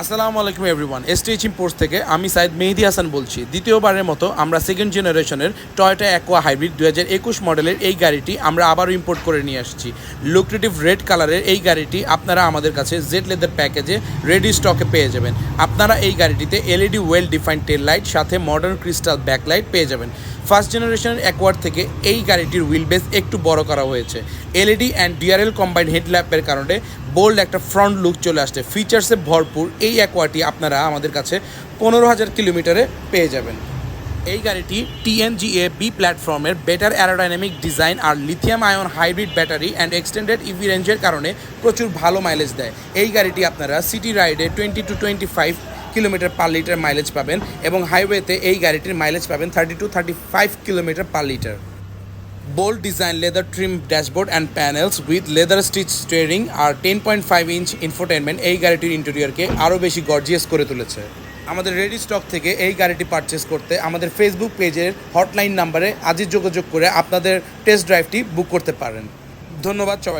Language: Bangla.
আসসালামু আলাইকুম এভরিওয়ান, এসটিএইচ ইম্পোর্টস থেকে আমি সাইদ মেহেদি হাসান বলছি। দ্বিতীয়বারের মতো আমরা সেকেন্ড জেনারেশনের টয়োটা অ্যাকোয়া হাইব্রিড 2021 মডেলের এই গাড়িটি আমরা আবারও ইম্পোর্ট করে নিয়ে আসছি। লুক্রেটিভ রেড কালারের এই গাড়িটি আপনারা আমাদের কাছে জেড লেদার প্যাকেজে রেডি স্টকে পেয়ে যাবেন। আপনারা এই গাড়িটিতে LED well defined tail light সাথে মডার্ন ক্রিস্টাল ব্যাকলাইট পেয়ে যাবেন। ফার্স্ট জেনারেশনের অ্যাকোয়ার থেকে এই গাড়িটির হুইল বেস একটু বড় করা হয়েছে। এলইডি অ্যান্ড ডিআরএল কম্বাইন্ড হেডল্যাম্পের কারণে বোল্ড একটা ফ্রন্ট লুক চলে আসছে। ফিচার্সে ভরপুর এই অ্যাকোয়াটি আপনারা আমাদের কাছে 15,000 কিলোমিটারে পেয়ে যাবেন। এই গাড়িটি টিএনজিএ বি প্ল্যাটফর্মের বেটার অ্যারোডাইনামিক ডিজাইন আর lithium ion hybrid battery and extended EV রেঞ্জের কারণে প্রচুর ভালো মাইলেজ দেয়। এই গাড়িটি আপনারা সিটি রাইডে 20 to 25 kilometre per litre mileage পাবেন এবং হাইওয়েতে এই গাড়িটির মাইলেজ পাবেন 30 to 35 kilometre per litre. Bold design leather trim dashboard and panels with leather stitch steering আর 10.5 ইঞ্চ ইনফোটেনমেন্ট এই গাড়িটির ইন্টেরিয়রকে আরও বেশি গর্জিয়াস করে তুলেছে। আমাদের রেডি স্টক থেকে এই গাড়িটি পারচেস করতে আমাদের ফেসবুক পেজের হটলাইন নাম্বারে আজই যোগাযোগ করে আপনাদের টেস্ট ড্রাইভটি বুক করতে পারেন। ধন্যবাদ সবাইকে।